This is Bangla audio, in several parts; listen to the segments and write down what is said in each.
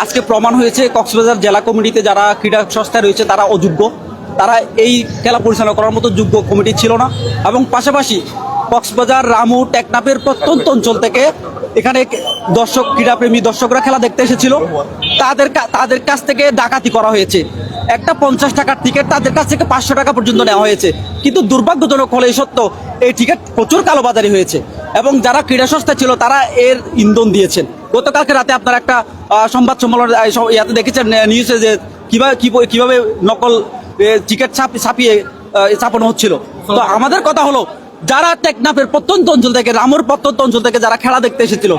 আজকে প্রমাণ হয়েছে কক্সবাজার জেলা কমিটিতে যারা ক্রীড়া সংস্থায় রয়েছে তারা অযোগ্য, তারা এই খেলা পরিচালনা করার মতো যোগ্য কমিটি ছিল না। এবং পাশাপাশি কক্সবাজার, রামু, টেকনাফের প্রত্যন্ত অঞ্চল থেকে এখানে দর্শক, ক্রীড়াপ্রেমী দর্শকরা খেলা দেখতে এসেছিল, তাদের কাছ থেকে ডাকাতি করা হয়েছে। একটা 50 টাকার টিকিট তাদের কাছ থেকে 500 টাকা পর্যন্ত নেওয়া হয়েছে। কিন্তু দুর্ভাগ্যজনক হলে সত্য, এই টিকিট প্রচুর কালোবাজারি হয়েছে এবং যারা ক্রীড়া সংস্থা ছিল তারা এর ইন্ধন দিয়েছেন। গতকালকে রাতে আপনারা একটা সংবাদ সম্মেলন ইয়াতে দেখেছেন নিউজে, যে কিভাবে নকল টিকিট ছাপিয়ে ছাপানো হচ্ছিল। তো আমাদের কথা হলো, যারা টেকনাফের প্রত্যন্ত অঞ্চল থেকে, রামুর প্রত্যন্ত অঞ্চল থেকে যারা খেলা দেখতে এসেছিল,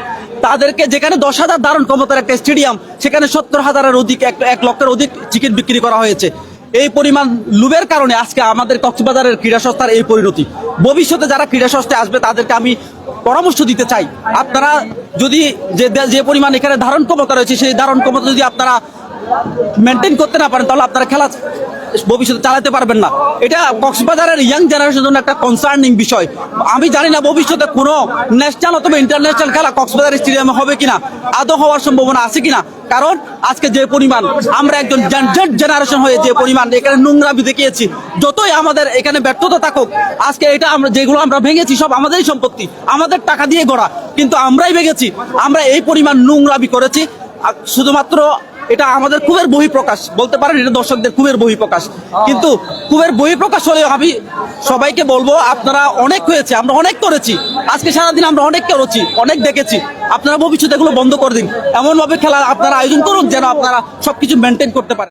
তাদেরকে যেখানে 10,000 ধারণ ক্ষমতার একটা স্টেডিয়াম, সেখানে 70,000-এর অধিক, 1 লক্ষের অধিক টিকিট বিক্রি করা হয়েছে। এই পরিমাণ লোভের কারণে আজকে আমাদের কক্সবাজারের ক্রীড়া সংস্থার এই পরিণতি। ভবিষ্যতে যারা ক্রীড়া সংস্থায় আসবে তাদেরকে আমি পরামর্শ দিতে চাই, আপনারা যদি যে পরিমাণ এখানে ধারণ ক্ষমতা রয়েছে, সেই ধারণ ক্ষমতা যদি আপনারা মেনটেন করতে না পারেন, তাহলে আপনারা খেলা ভবিষ্যতে চালাতে পারবেন না। এটা কক্সবাজারের ইয়াং জেনারেশনের জন্য একটা কনসার্নিং বিষয়। আমি জানি না ভবিষ্যতে কোনো ন্যাশনাল অথবা ইন্টারন্যাশনাল খেলা কক্সবাজার স্টেডিয়ামে হবে কিনা, আদৌ হওয়ার সম্ভাবনা আছে কিনা। কারণ আজকে যে পরিমাণ আমরা একজন জেনারেশন হয়ে যে পরিমাণ এখানে নোংরামি দেখিয়েছি, যতই আমাদের এখানে ব্যর্থতা থাকুক, আজকে এটা আমরা যেগুলো আমরা ভেঙেছি সব আমাদেরই সম্পত্তি, আমাদের টাকা দিয়ে গড়া, কিন্তু আমরাই ভেঙেছি। আমরা এই পরিমাণ নোংরামি করেছি, শুধুমাত্র এটা আমাদের ক্ষোভের বহিঃপ্রকাশ বলতে পারেন, এটা দর্শকদের ক্ষোভের বহিঃপ্রকাশ। কিন্তু ক্ষোভের বহিঃপ্রকাশ হলেও আমি সবাইকে বলবো, আপনারা অনেক হয়েছে, আমরা অনেক করেছি, আজকে সারাদিন আমরা অনেক করেছি, অনেক দেখেছি। আপনারা ভবিষ্যতে এগুলো বন্ধ করে দিন, এমনভাবে খেলা আপনারা আয়োজন করুন যেন আপনারা সবকিছু মেনটেন করতে পারেন।